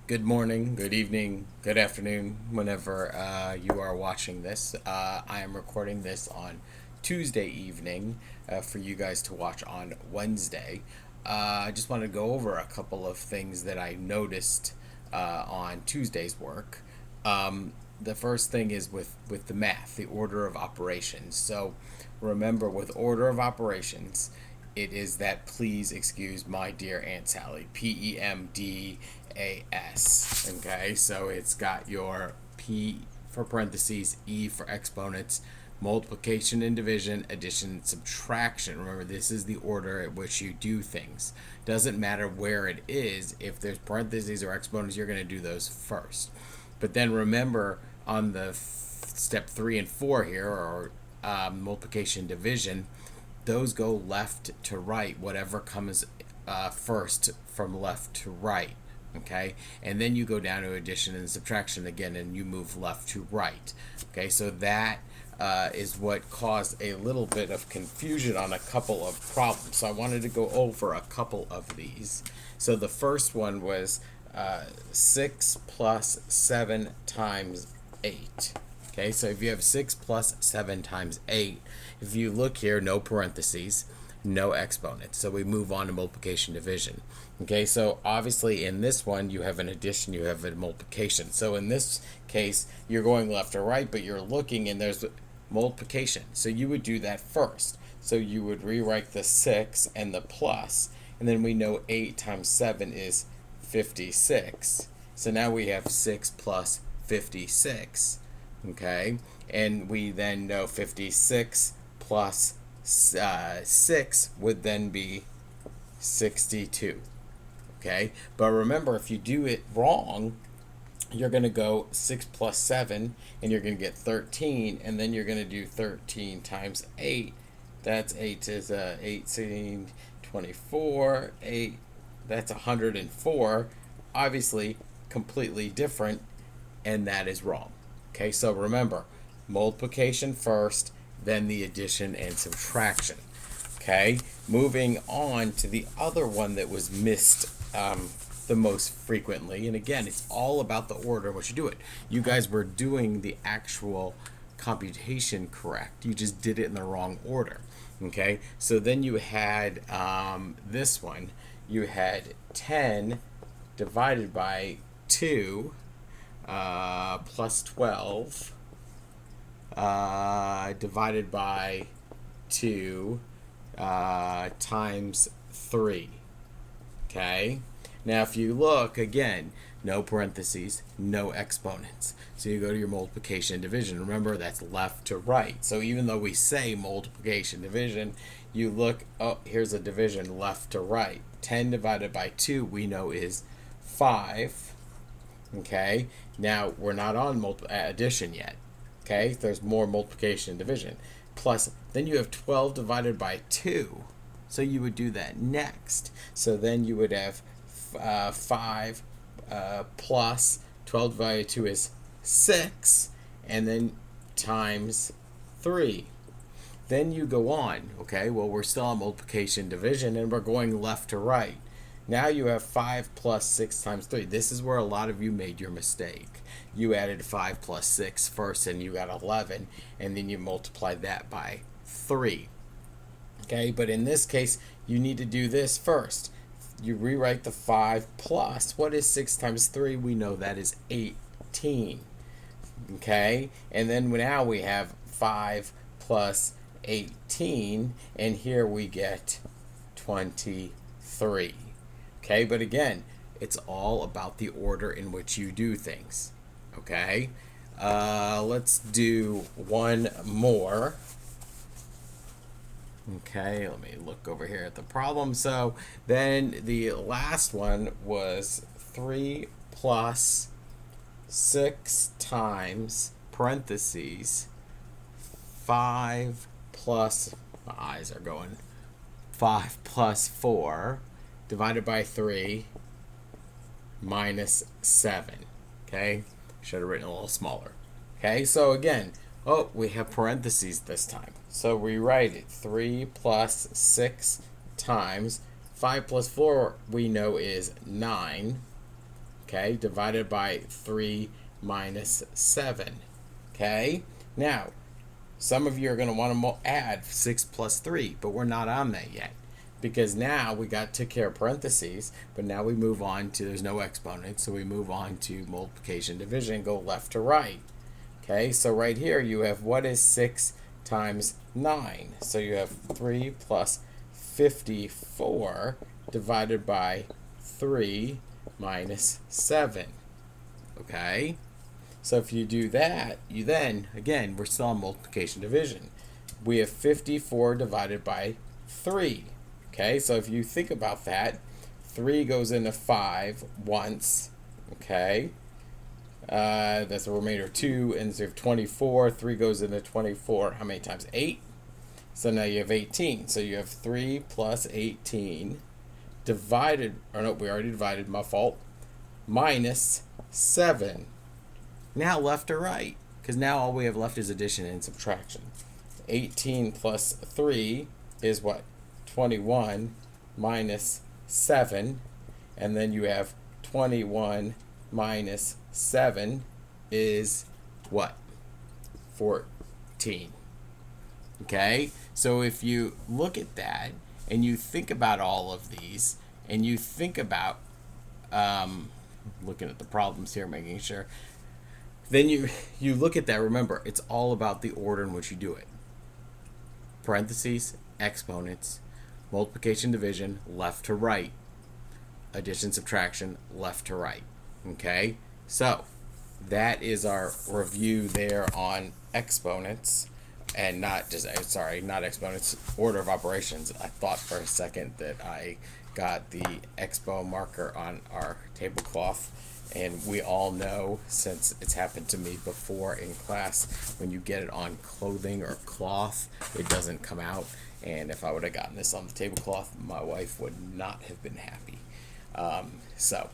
Good morning, good evening, good afternoon, whenever you are watching this. I am recording this on Tuesday evening for you guys to watch on Wednesday. I just want to go over a couple of things that I noticed on Tuesday's work. The first thing is with the math, the order of operations. So remember, with order of operations, it is that please excuse my dear Aunt Sally. PEMDAS. Okay, so it's got your P for parentheses, E for exponents, multiplication and division, addition and subtraction. Remember, this is the order at which you do things. Doesn't matter where it is. If there's parentheses or exponents, you're going to do those first. But then remember, on the step 3 and 4 here, or multiplication division, those go left to right, whatever comes first from left to right. Okay, and then you go down to addition and subtraction again, and you move left to right. Okay, so that is what caused a little bit of confusion on a couple of problems. So I wanted to go over a couple of these. So the first one was 6 plus 7 times 8. Okay, so if you have 6 plus 7 times 8, if you look here, no parentheses, no exponents. So we move on to multiplication division. Okay, so obviously in this one, you have an addition, you have a multiplication. So in this case, you're going left or right, but you're looking and there's multiplication. So you would do that first. So you would rewrite the 6 and the plus, and then we know 8 times 7 is 56. So now we have 6 plus 56. Okay, and we then know 56 plus 6 would then be 62. Okay, but remember, if you do it wrong, you're going to go 6 plus 7 and you're going to get 13, and then you're going to do 13 times 8. That's 8 is 18, 24, 8, that's 104. Obviously completely different, and that is wrong. Okay, so remember, multiplication first, then the addition and subtraction. Okay, moving on to the other one that was missed the most frequently. And again, it's all about the order in which you do it. You guys were doing the actual computation correct. You just did it in the wrong order. Okay, so then you had this one. You had 10 divided by 2 plus 12 divided by 2 times 3. Okay? Now, if you look again, no parentheses, no exponents. So you go to your multiplication and division. Remember, that's left to right. So even though we say multiplication division, you look, oh, here's a division left to right. 10 divided by 2 we know is 5. Okay? Now, we're not on addition yet. Okay? There's more multiplication and division. Plus, then you have 12 divided by 2. So you would do that next. So then you would have 5 plus 12 divided by 2 is 6, and then times 3. Then you go on. Okay, well, we're still on multiplication division, and we're going left to right. Now you have 5 plus 6 times 3. This is where a lot of you made your mistake. You added 5 plus 6 first, and you got 11, and then you multiplied that by 3. Okay, but in this case, you need to do this first. You rewrite the 5 plus. What is 6 times 3? We know that is 18. Okay, and then now we have 5 plus 18, and here we get 23. Okay, but again, it's all about the order in which you do things. Okay, let's do one more. Okay, let me look over here at the problem. So then the last one was 3 plus 6 times parentheses 5 plus, my eyes are going, 5 plus 4 divided by 3 minus 7. Okay, should have written a little smaller. Okay, so again, oh, we have parentheses this time. So we write it 3 plus 6 times 5 plus 4 we know is 9 okay, divided by 3 minus 7. Okay, now some of you are going to want to add 6 plus 3, but we're not on that yet. Because now we took care of parentheses, but now we move on to, there's no exponent, so we move on to multiplication, division, go left to right. Okay, so right here you have, what is 6 times 9? So you have 3 plus 54 divided by 3 minus 7. Okay, so if you do that, you then, again, we're still on multiplication division. We have 54 divided by 3. Okay, so if you think about that, 3 goes into 5 once. Okay, that's a remainder of 2, and so you have 24. 3 goes into 24. How many times? 8. So now you have 18. So you have 3 plus 18 divided, or no, we already divided, my fault, minus 7. Now left to right, because now all we have left is addition and subtraction. 18 plus 3 is what? 21 minus 7. And then you have 21 minus 7 is what? 14. Okay? So if you look at that and you think about all of these and you think about looking at the problems here, making sure, then you look at that, remember, it's all about the order in which you do it. Parentheses, exponents, multiplication, division, left to right. Addition, subtraction, left to right. Okay? So, that is our review there on exponents. And not exponents, order of operations. I thought for a second that I got the expo marker on our tablecloth. And we all know, since it's happened to me before in class, when you get it on clothing or cloth, it doesn't come out. And if I would have gotten this on the tablecloth, my wife would not have been happy. So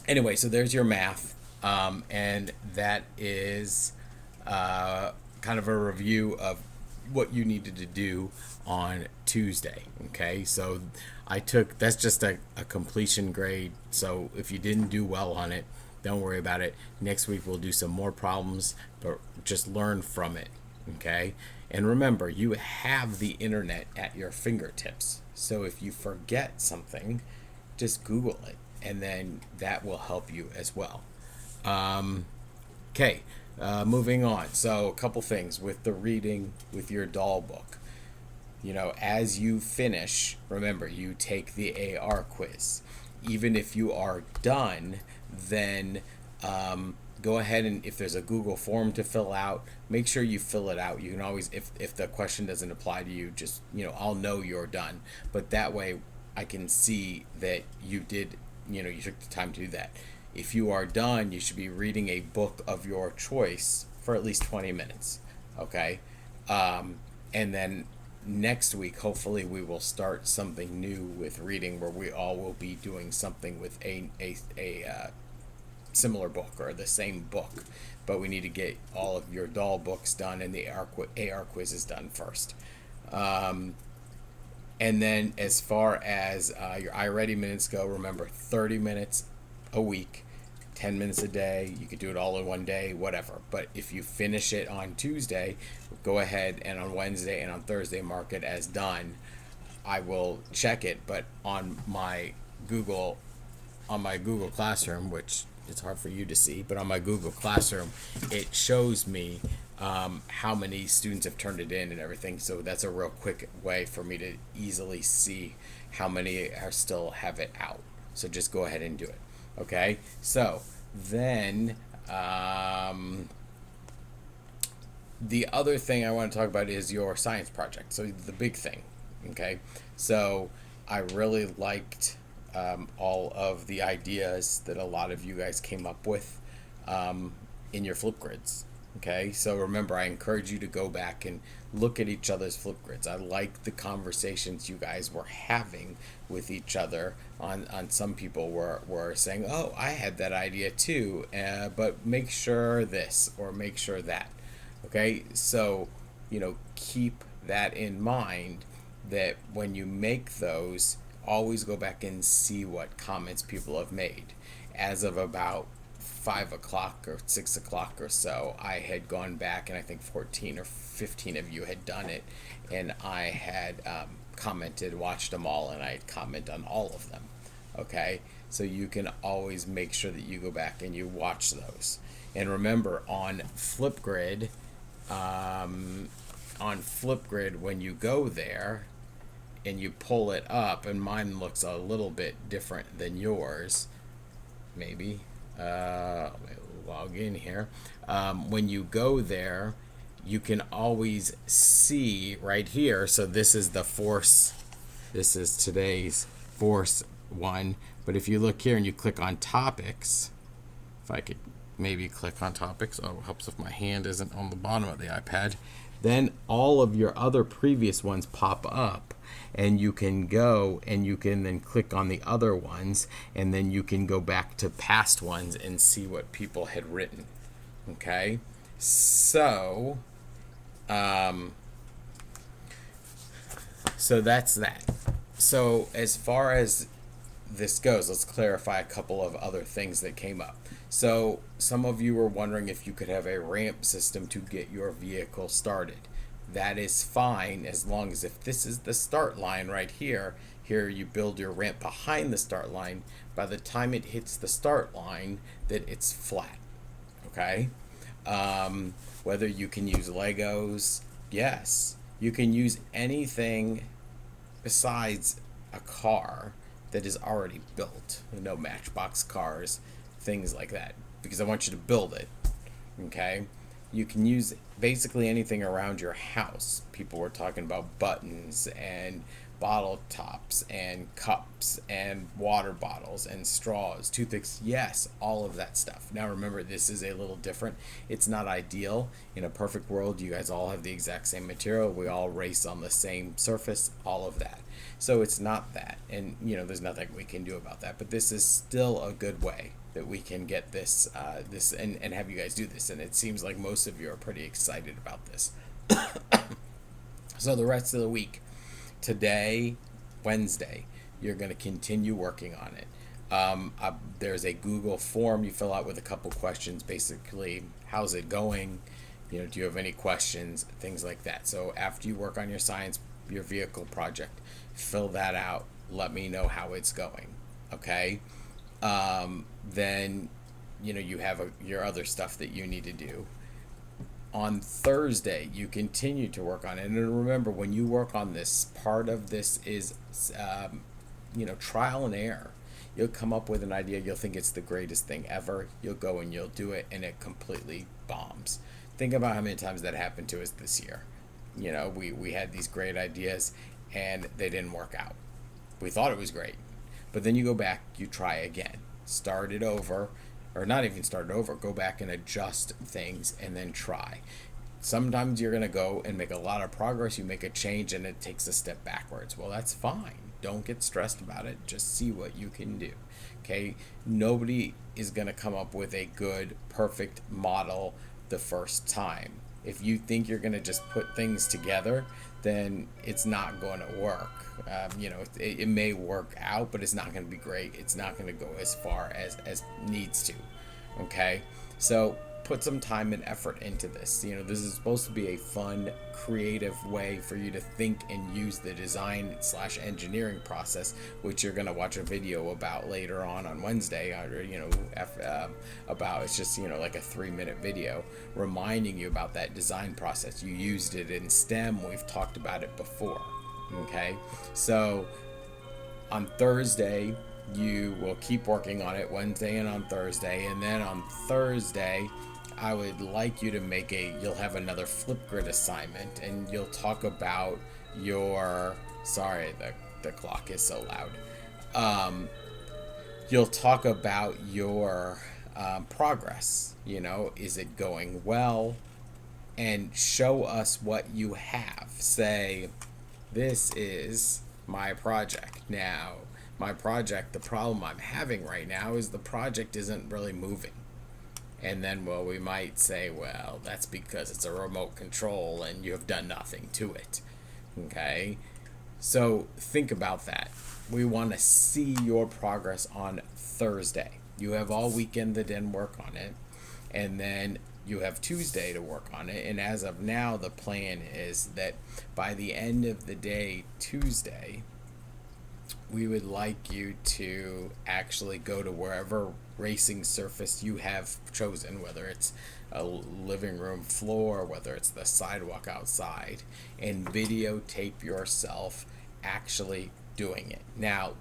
anyway, so there's your math. And that is kind of a review of what you needed to do on Tuesday. Okay, so that's just a completion grade. So if you didn't do well on it, don't worry about it. Next week we'll do some more problems, but just learn from it. Okay, and remember, you have the internet at your fingertips. So if you forget something, just Google it, and then that will help you as well. Okay. Moving on. So a couple things with the reading with your doll book. As you finish, remember, you take the AR quiz. Even if you are done, then go ahead and if there's a Google form to fill out, make sure you fill it out. You can always, if the question doesn't apply to you, just, I'll know you're done. But that way I can see that you did, you took the time to do that. If you are done, you should be reading a book of your choice for at least 20 minutes, okay? And then next week, hopefully, we will start something new with reading where we all will be doing something with a similar book or the same book. But we need to get all of your doll books done and the AR quizzes done first. And then as far as your iReady minutes go, remember 30 minutes a week, 10 minutes a day. You could do it all in one day, whatever. But if you finish it on Tuesday, go ahead and on Wednesday and on Thursday mark it as done. I will check it, but on my Google Classroom, which it's hard for you to see, but on my Google Classroom, it shows me how many students have turned it in and everything. So that's a real quick way for me to easily see how many still have it out. So just go ahead and do it. Okay, so then the other thing I want to talk about is your science project. So the big thing, okay? So I really liked all of the ideas that a lot of you guys came up with in your Flipgrids. Okay, so remember, I encourage you to go back and look at each other's Flipgrids. I like the conversations you guys were having with each other. On some people were saying, oh, I had that idea too, but make sure this or make sure that. Okay, so keep that in mind, that when you make those, always go back and see what comments people have made. as of about 5 o'clock or 6 o'clock or so, I had gone back, and I think 14 or 15 of you had done it, and I had commented, watched them all, and I had commented on all of them. Okay, so you can always make sure that you go back and you watch those. And remember, on Flipgrid, when you go there and you pull it up, and mine looks a little bit different than yours, maybe. Let me log in here. When you go there, you can always see right here. So this is the force. This is today's force one. But if you look here and you click on topics, if I could maybe click on topics, oh, it helps if my hand isn't on the bottom of the iPad. Then all of your other previous ones pop up, and you can go and you can then click on the other ones, and then you can go back to past ones and see what people had written. Okay, so so that's that. So as far as this goes, let's clarify a couple of other things that came up. So some of you were wondering if you could have a ramp system to get your vehicle started. That is fine, as long as if this is the start line right here, you build your ramp behind the start line. By the time it hits the start line, that it's flat. Okay? Whether you can use Legos, yes. You can use anything besides a car that is already built. No Matchbox cars, things like that, because I want you to build it. Okay? You can use basically anything around your house. People were talking about buttons and bottle tops and cups and water bottles and straws, toothpicks. Yes, all of that stuff. Now remember, this is a little different. It's not ideal. In a perfect world, you guys all have the exact same material. We all race on the same surface, all of that. So it's not that. And, there's nothing we can do about that. But this is still a good way that we can get this and have you guys do this. And it seems like most of you are pretty excited about this. So the rest of the week, today, Wednesday, you're going to continue working on it. There's a Google form you fill out with a couple questions. Basically, how's it going? Do you have any questions? Things like that. So after you work on your vehicle project, fill that out. Let me know how it's going. Okay? Then, you have your other stuff that you need to do. On Thursday, you continue to work on it. And remember, when you work on this, part of this is, trial and error. You'll come up with an idea. You'll think it's the greatest thing ever. You'll go and you'll do it, and it completely bombs. Think about how many times that happened to us this year. We had these great ideas, and they didn't work out. We thought it was great. But then you go back, you try again. Start it over. Or not even start it over, go back and adjust things and then try. Sometimes you're going to go and make a lot of progress, you make a change and it takes a step backwards. Well, that's fine. Don't get stressed about it. Just see what you can do. Okay? Nobody is going to come up with a good, perfect model the first time. If you think you're going to just put things together, then it's not going to work. It may work out, but it's not going to be great. It's not going to go as far as needs to. Okay? So put some time and effort into this. This is supposed to be a fun, creative way for you to think and use the design/engineering process, which you're going to watch a video about later on Wednesday, about. It's just, like a 3-minute video reminding you about that design process. You used it in STEM. We've talked about it before. Okay? So on Thursday, you will keep working on it, Wednesday and on Thursday, and then on Thursday, I would like you to you'll have another Flipgrid assignment, and you'll talk about sorry, the clock is so loud. You'll talk about your progress. Is it going well? And show us what you have. Say, this is my project. Now, my project, the problem I'm having right now is the project isn't really moving. And then, we might say, that's because it's a remote control and you have done nothing to it. Okay? So think about that. We want to see your progress on Thursday. You have all weekend to then work on it, and then you have Tuesday to work on it. And as of now, the plan is that by the end of the day, Tuesday, we would like you to actually go to wherever racing surface you have chosen, whether it's a living room floor, whether it's the sidewalk outside, and videotape yourself actually doing it. Now,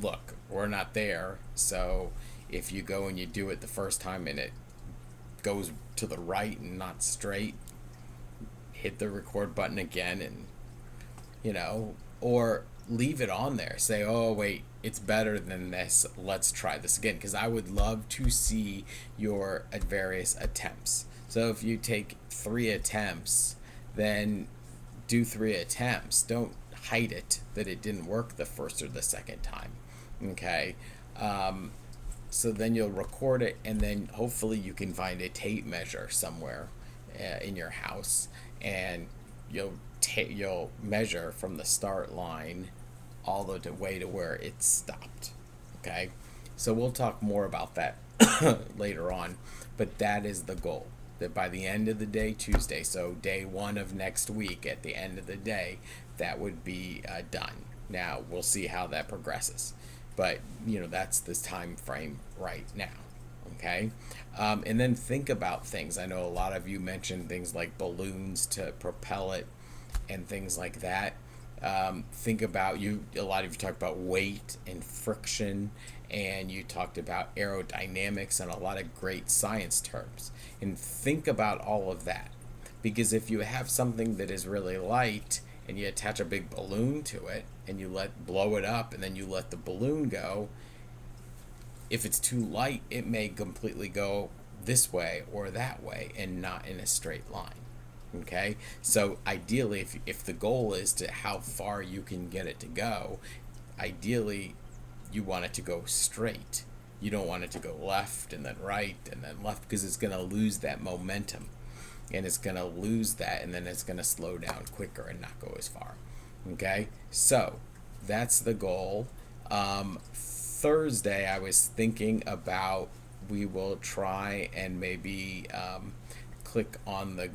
look, we're not there, so if you go and you do it the first time and it goes to the right and not straight, hit the record button again, and or leave it on there. Say, oh wait, it's better than this, let's try this again, because I would love to see your various attempts. So if you take 3 attempts, then do 3 attempts. Don't hide it that it didn't work the first or the second time. Okay. So then you'll record it, and then hopefully you can find a tape measure somewhere in your house, and you'll measure from the start line all the way to where it stopped. Okay, so we'll talk more about that later on, but that is the goal. That by the end of the day, Tuesday, so day 1 of next week, at the end of the day, that would be done. Now we'll see how that progresses, but that's the time frame right now. Okay, and then think about things. I know a lot of you mentioned things like balloons to propel it and things like that. Think about a lot of you talked about weight and friction, and you talked about aerodynamics and a lot of great science terms. And think about all of that, because if you have something that is really light and you attach a big balloon to it and you blow it up and then you let the balloon go, if it's too light, it may completely go this way or that way and not in a straight line. Okay, so ideally, if the goal is to how far you can get it to go, ideally you want it to go straight. You don't want it to go left and then right and then left, because it's going to lose that momentum, and it's going to lose that, and then it's going to slow down quicker and not go as far. Okay, so that's the goal. Thursday, I was thinking about, we will try and maybe click on the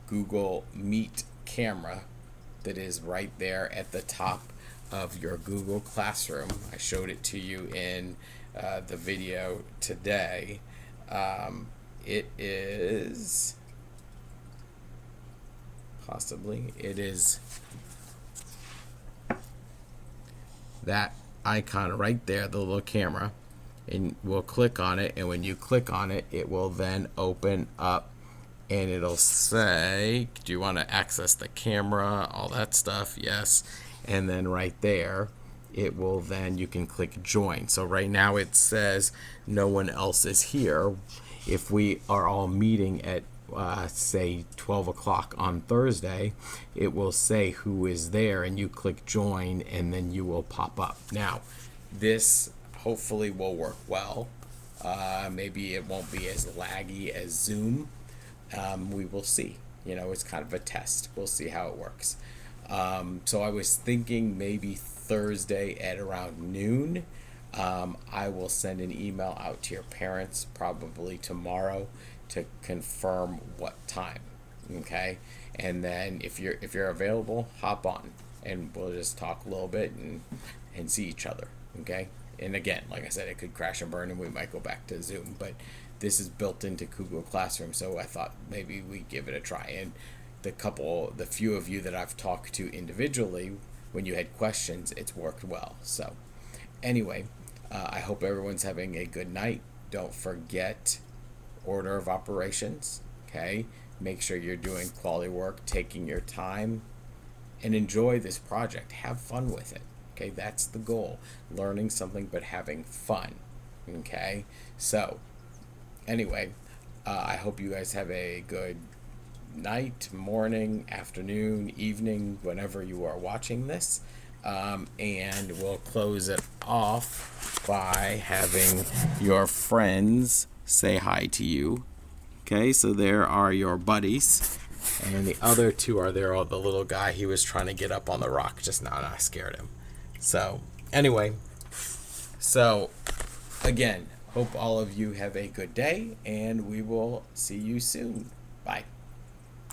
Google Meet camera that is right there at the top of your Google Classroom. I showed it to you in the video today. It is that icon right there, the little camera, and we'll click on it, and when you click on it, it will then open up, and it'll say, do you want to access the camera, all that stuff? Yes. And then right there, it will then, you can click join. So right now it says no one else is here. If we are all meeting at say 12 o'clock on Thursday, it will say who is there, and you click join, and then you will pop up. Now this hopefully will work well. Maybe it won't be as laggy as Zoom. We will see. It's kind of a test. We'll see how it works. So I was thinking maybe Thursday at around noon. I will send an email out to your parents probably tomorrow to confirm what time. Okay, and then if you're available, hop on and we'll just talk a little bit and see each other. Okay, and again, like I said, it could crash and burn and we might go back to Zoom, but this is built into Google Classroom, so I thought maybe we give it a try. And the few of you that I've talked to individually, when you had questions, it's worked well. So anyway, I hope everyone's having a good night. Don't forget order of operations. Okay, make sure you're doing quality work, taking your time, and enjoy this project. Have fun with it. Okay, that's the goal. Learning something but having fun. Okay, so anyway, I hope you guys have a good night, morning, afternoon, evening, whenever you are watching this. And we'll close it off by having your friends say hi to you. Okay, so there are your buddies. And then the other two are there. Oh, the little guy, he was trying to get up on the rock just now, and I scared him. So, anyway. So, again, Hope all of you have a good day, and we will see you soon. Bye.